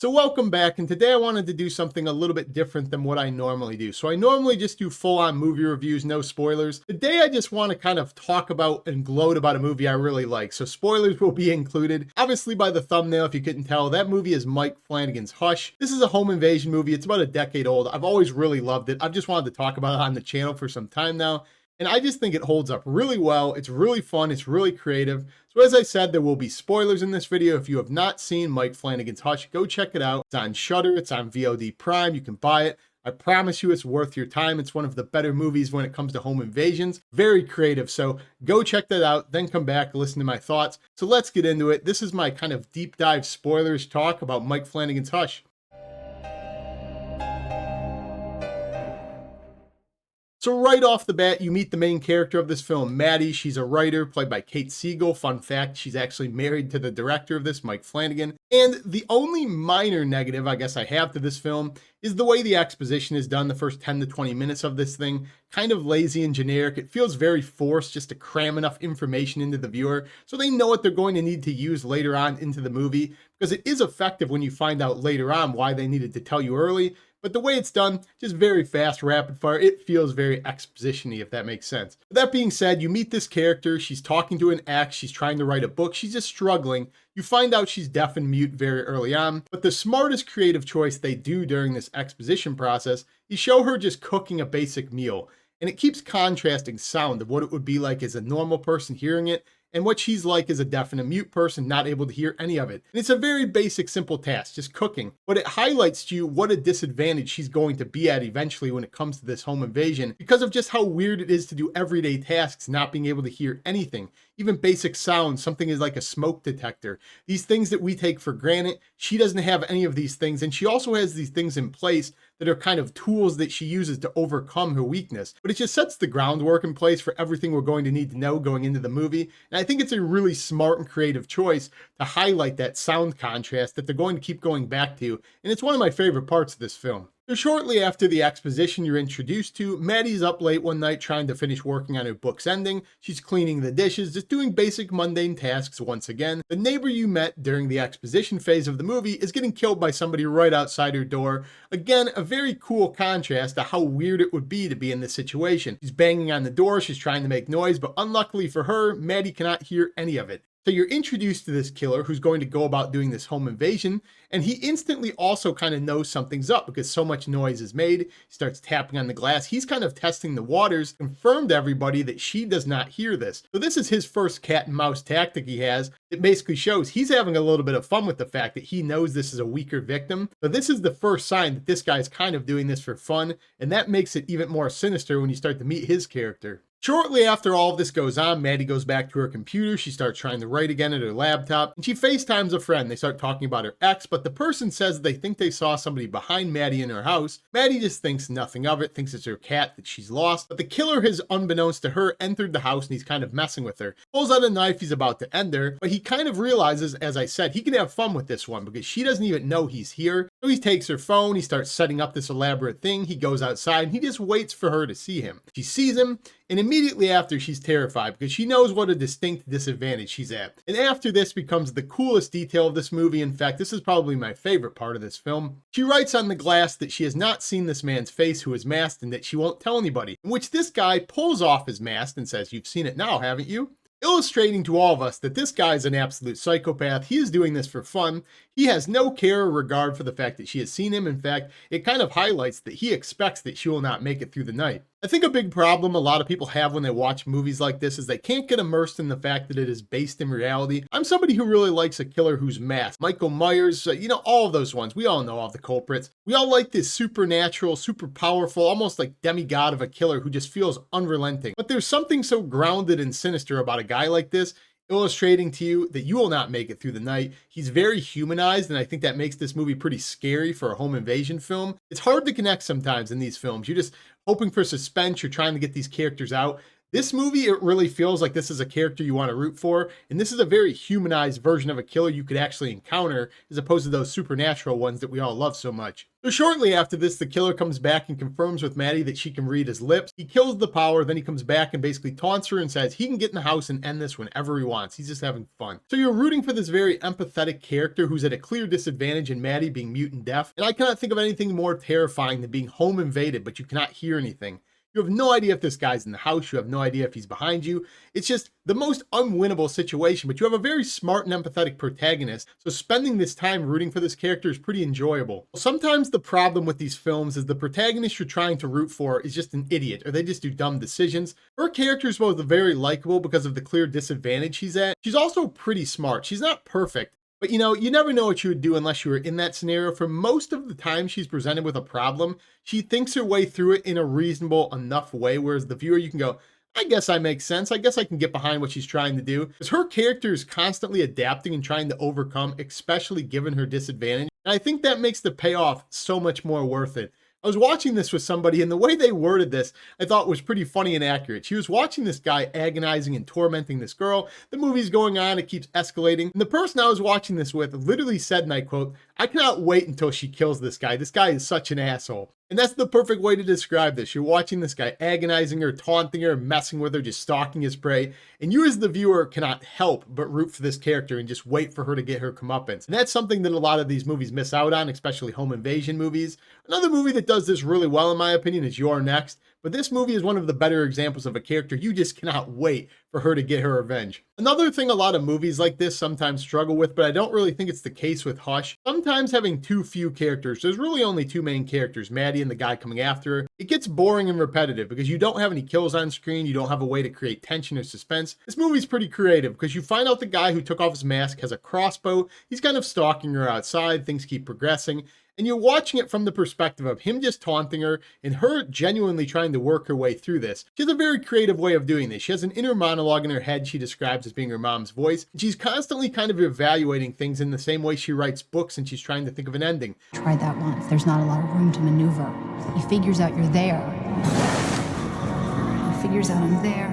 So welcome back, and today I wanted to do something a little bit different than what I normally do. So I normally just do full-on movie reviews, no spoilers. Today I just want to kind of talk about and gloat about a movie I really like. So spoilers will be included. Obviously by the thumbnail, if you couldn't tell, that movie is Mike Flanagan's Hush. This is a home invasion movie. It's about a decade old. I've always really loved it. I've just wanted to talk about it on the channel for some time now. And I just think it holds up really well. It's really fun. It's really creative. So as I said, there will be spoilers in this video. If you have not seen Mike Flanagan's Hush, go check it out. It's on Shudder. It's on VOD Prime. You can buy it. I promise you it's worth your time. It's one of the better movies when it comes to home invasions. Very creative. So go check that out. Then come back, listen to my thoughts. So let's get into it. This is my kind of deep dive spoilers talk about Mike Flanagan's Hush. So right off the bat, you meet the main character of this film, Maddie. She's a writer played by Kate Siegel. Fun fact, she's actually married to the director of this, Mike Flanagan. And the only minor negative I guess I have to this film is the way the exposition is done the first 10 to 20 minutes of this thing. Kind of lazy and generic. It feels very forced just to cram enough information into the viewer so they know what they're going to need to use later on into the movie, because it is effective when you find out later on why they needed to tell you early. But the way it's done, just very fast, rapid fire. It feels very exposition-y, if that makes sense. But that being said, you meet this character. She's talking to an ex. She's trying to write a book. She's just struggling. You find out she's deaf and mute very early on. But the smartest creative choice they do during this exposition process is show her just cooking a basic meal. And it keeps contrasting sound of what it would be like as a normal person hearing it and what she's like as a deaf and a mute person not able to hear any of it. And it's a very basic, simple task, just cooking. But it highlights to you what a disadvantage she's going to be at eventually when it comes to this home invasion because of just how weird it is to do everyday tasks not being able to hear anything. Even basic sounds, something is like a smoke detector. These things that we take for granted, she doesn't have any of these things. And she also has these things in place that are kind of tools that she uses to overcome her weakness. But it just sets the groundwork in place for everything we're going to need to know going into the movie. And I think it's a really smart and creative choice to highlight that sound contrast that they're going to keep going back to. And it's one of my favorite parts of this film. So shortly after the exposition you're introduced to, Maddie's up late one night trying to finish working on her book's ending. She's cleaning the dishes, just doing basic mundane tasks once again. The neighbor you met during the exposition phase of the movie is getting killed by somebody right outside her door. Again, a very cool contrast to how weird it would be to be in this situation. She's banging on the door, she's trying to make noise, but unluckily for her, Maddie cannot hear any of it. So you're introduced to this killer who's going to go about doing this home invasion, and he instantly also kind of knows something's up because so much noise is made. He starts tapping on the glass. He's kind of testing the waters, confirmed to everybody that she does not hear this. So this is his first cat and mouse tactic he has. It basically shows he's having a little bit of fun with the fact that he knows this is a weaker victim. But this is the first sign that this guy's kind of doing this for fun, and that makes it even more sinister when you start to meet his character. Shortly after all of this goes on, Maddie goes back to her computer. She starts trying to write again at her laptop, and she FaceTimes a friend. They start talking about her ex, but the person says they think they saw somebody behind Maddie in her house. Maddie just thinks nothing of it, thinks it's her cat that she's lost, but the killer has, unbeknownst to her, entered the house and he's kind of messing with her. Pulls out a knife, he's about to end her, but he kind of realizes, as I said, he can have fun with this one because she doesn't even know he's here. So he takes her phone, he starts setting up this elaborate thing, he goes outside, and he just waits for her to see him. She sees him, and immediately after, she's terrified because she knows what a distinct disadvantage she's at. And after this becomes the coolest detail of this movie. In fact, this is probably my favorite part of this film. She writes on the glass that she has not seen this man's face who is masked and that she won't tell anybody, in which this guy pulls off his mask and says, "You've seen it now, haven't you?" Illustrating to all of us that this guy is an absolute psychopath. He is doing this for fun. He has no care or regard for the fact that she has seen him. In fact, it kind of highlights that he expects that she will not make it through the night. I think a big problem a lot of people have when they watch movies like this is they can't get immersed in the fact that it is based in reality. I'm somebody who really likes a killer who's masked. Michael Myers, all of those ones. We all know all the culprits. We all like this supernatural, super powerful, almost like demigod of a killer who just feels unrelenting. But there's something so grounded and sinister about a guy like this, illustrating to you that you will not make it through the night. He's very humanized, and I think that makes this movie pretty scary for a home invasion film. It's hard to connect sometimes in these films. You're just hoping for suspense. You're trying to get these characters out. This movie, it really feels like this is a character you want to root for, and this is a very humanized version of a killer you could actually encounter, as opposed to those supernatural ones that we all love so much. So shortly after this, the killer comes back and confirms with Maddie that she can read his lips. He kills the power, then he comes back and basically taunts her and says he can get in the house and end this whenever he wants. He's just having fun. So you're rooting for this very empathetic character who's at a clear disadvantage in Maddie being mute and deaf, and I cannot think of anything more terrifying than being home invaded, but you cannot hear anything. You have no idea if this guy's in the house. You have no idea if he's behind you. It's just the most unwinnable situation, but you have a very smart and empathetic protagonist, so spending this time rooting for this character is pretty enjoyable. Sometimes the problem with these films is the protagonist you're trying to root for is just an idiot, or they just do dumb decisions. Her character is both very likable because of the clear disadvantage she's at. She's also pretty smart. She's not perfect, but you know, you never know what you would do unless you were in that scenario. For most of the time she's presented with a problem, she thinks her way through it in a reasonable enough way, whereas the viewer, you can go, I guess that makes sense. I guess I can get behind what she's trying to do. Because her character is constantly adapting and trying to overcome, especially given her disadvantage. And I think that makes the payoff so much more worth it. I was watching this with somebody, and the way they worded this, I thought was pretty funny and accurate. She was watching this guy agonizing and tormenting this girl. The movie's going on, it keeps escalating. And the person I was watching this with literally said, and I quote, I cannot wait until she kills this guy. This guy is such an asshole. And that's the perfect way to describe this. You're watching this guy agonizing her, taunting her, messing with her, just stalking his prey. And you as the viewer cannot help but root for this character and just wait for her to get her comeuppance. And that's something that a lot of these movies miss out on, especially home invasion movies. Another movie that does this really well, in my opinion, is You're Next. But this movie is one of the better examples of a character you just cannot wait for her to get her revenge. Another thing a lot of movies like this sometimes struggle with, but I don't really think it's the case with Hush, sometimes having too few characters. There's really only two main characters, Maddie and the guy coming after her. It gets boring and repetitive because you don't have any kills on screen, you don't have a way to create tension or suspense. This movie's pretty creative because you find out the guy who took off his mask has a crossbow, he's kind of stalking her outside, things keep progressing. And you're watching it from the perspective of him just taunting her and her genuinely trying to work her way through this. She has a very creative way of doing this. She has an inner monologue in her head she describes as being her mom's voice. And she's constantly kind of evaluating things in the same way she writes books and she's trying to think of an ending. Tried that once. There's not a lot of room to maneuver. He figures out you're there. He figures out I'm there.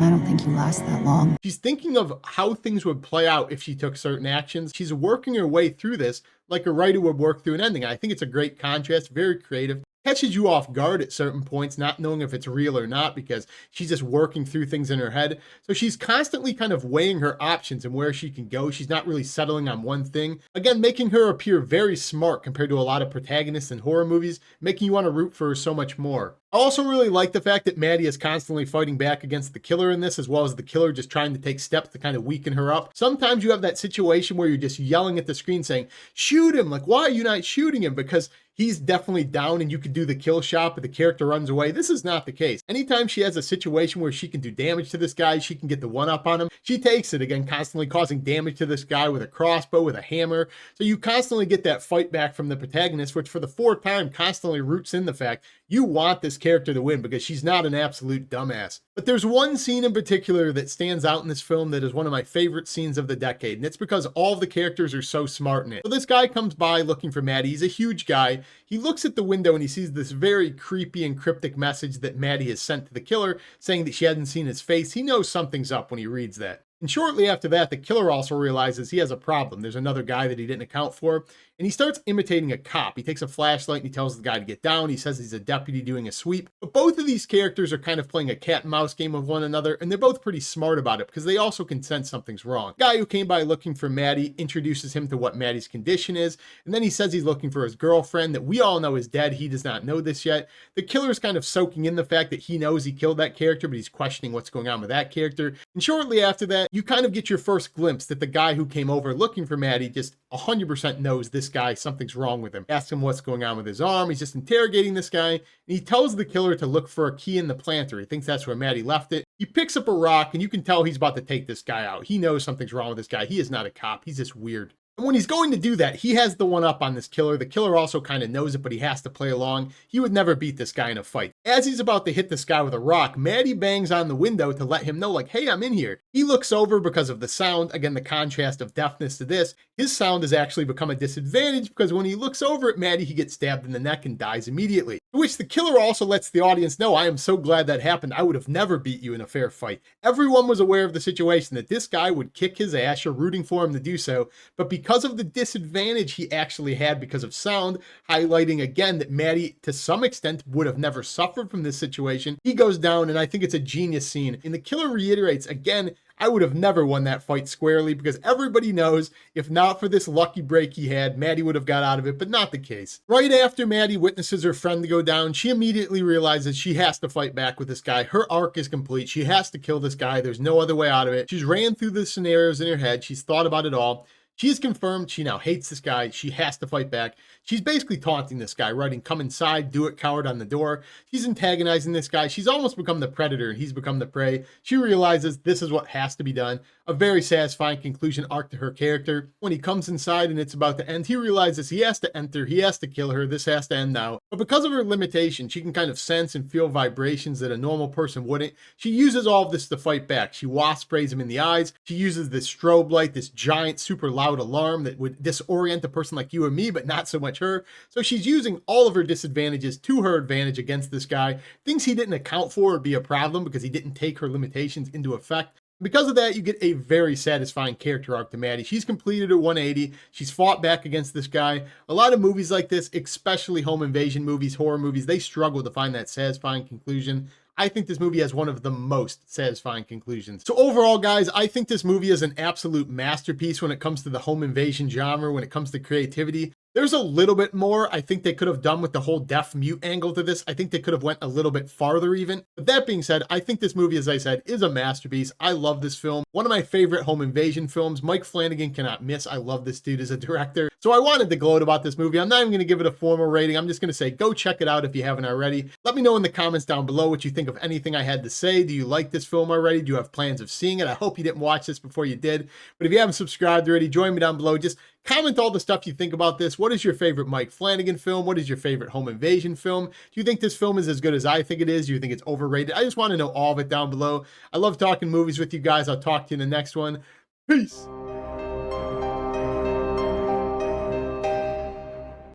I don't think you last that long. She's thinking of how things would play out if she took certain actions. She's working her way through this like a writer would work through an ending. I think it's a great contrast, very creative. Catches you off guard at certain points, not knowing if it's real or not, because she's just working through things in her head. So she's constantly kind of weighing her options and where she can go. She's not really settling on one thing. Again, making her appear very smart compared to a lot of protagonists in horror movies, making you want to root for her so much more. I also really like the fact that Maddie is constantly fighting back against the killer in this, as well as the killer just trying to take steps to kind of weaken her up. Sometimes you have that situation where you're just yelling at the screen saying, shoot him, like, why are you not shooting him? Because he's definitely down and you could do the kill shot, but the character runs away. This is not the case. Anytime she has a situation where she can do damage to this guy, she can get the one up on him, she takes it, again, constantly causing damage to this guy with a crossbow, with a hammer. So you constantly get that fight back from the protagonist, which for the fourth time constantly roots in the fact you want this character to win because she's not an absolute dumbass. But there's one scene in particular that stands out in this film that is one of my favorite scenes of the decade, and it's because all of the characters are so smart in it. So this guy comes by looking for Maddie. He's a huge guy. He looks at the window and he sees this very creepy and cryptic message that Maddie has sent to the killer saying that she hadn't seen his face. He knows something's up when he reads that. And shortly after that, the killer also realizes he has a problem. There's another guy that he didn't account for, and he starts imitating a cop. He takes a flashlight and he tells the guy to get down. He says he's a deputy doing a sweep. But both of these characters are kind of playing a cat and mouse game with one another, and they're both pretty smart about it because they also can sense something's wrong. The guy who came by looking for Maddie introduces him to what Maddie's condition is, and then he says he's looking for his girlfriend that we all know is dead. He does not know this yet. The killer's kind of soaking in the fact that he knows he killed that character, but he's questioning what's going on with that character. And shortly after that, you kind of get your first glimpse that the guy who came over looking for Maddie just 100% knows this guy, something's wrong with him. Asks him what's going on with his arm. He's just interrogating this guy, and he tells the killer to look for a key in the planter. He thinks that's where Maddie left it. He picks up a rock, and you can tell he's about to take this guy out. He knows something's wrong with this guy. He is not a cop. He's just weird. And when he's going to do that, he has the one up on this killer. The killer also kind of knows it, but he has to play along. He would never beat this guy in a fight. As he's about to hit this guy with a rock, Maddie bangs on the window to let him know, like, hey, I'm in here. He looks over because of the sound. Again, the contrast of deafness to this. His sound has actually become a disadvantage because when he looks over at Maddie, he gets stabbed in the neck and dies immediately. To which the killer also lets the audience know, I am so glad that happened. I would have never beat you in a fair fight. Everyone was aware of the situation, that this guy would kick his ass. You're rooting for him to do so. But because of the disadvantage he actually had because of sound, highlighting again that Maddie, to some extent, would have never suffered from this situation, he goes down, and I think it's a genius scene. And the killer reiterates again, I would have never won that fight squarely, because everybody knows if not for this lucky break he had, Maddie would have got out of it, but not the case. Right after Maddie witnesses her friend to go down, she immediately realizes she has to fight back with this guy. Her arc is complete. She has to kill this guy. There's no other way out of it. She's ran through the scenarios in her head. She's thought about it all. She's confirmed she now hates this guy. She has to fight back. She's basically taunting this guy, writing, come inside, do it, coward, on the door. She's antagonizing this guy. She's almost become the predator and he's become the prey. She realizes this is what has to be done. A very satisfying conclusion arc to her character. When he comes inside and it's about to end, he realizes he has to enter, he has to kill her, this has to end now. But because of her limitation, she can kind of sense and feel vibrations that a normal person wouldn't. She uses all of this to fight back. She wasp sprays him in the eyes. She uses this strobe light, this giant, super loud alarm that would disorient a person like you or me, but not so much her. So she's using all of her disadvantages to her advantage against this guy. Things he didn't account for would be a problem because he didn't take her limitations into effect. Because of that, you get a very satisfying character arc to Maddie. She's completed her 180. She's fought back against this guy. A lot of movies like this, especially home invasion movies, horror movies, they struggle to find that satisfying conclusion. I think this movie has one of the most satisfying conclusions. So overall, guys, I think this movie is an absolute masterpiece when it comes to the home invasion genre, when it comes to creativity. There's a little bit more I think they could have done with the whole deaf mute angle to this. I think they could have went a little bit farther even. But that being said, I think this movie, as I said, is a masterpiece. I love this film. One of my favorite home invasion films. Mike Flanagan cannot miss. I love this dude as a director. So I wanted to gloat about this movie. I'm not even going to give it a formal rating. I'm just going to say go check it out if you haven't already. Let me know in the comments down below what you think of anything I had to say. Do you like this film already? Do you have plans of seeing it? I hope you didn't watch this before you did. But if you haven't subscribed already, join me down below. Just comment all the stuff you think about this. What is your favorite Mike Flanagan film? What is your favorite home invasion film? Do you think this film is as good as I think it is? Do you think it's overrated? I just want to know all of it down below. I love talking movies with you guys. I'll talk to you in the next one. Peace.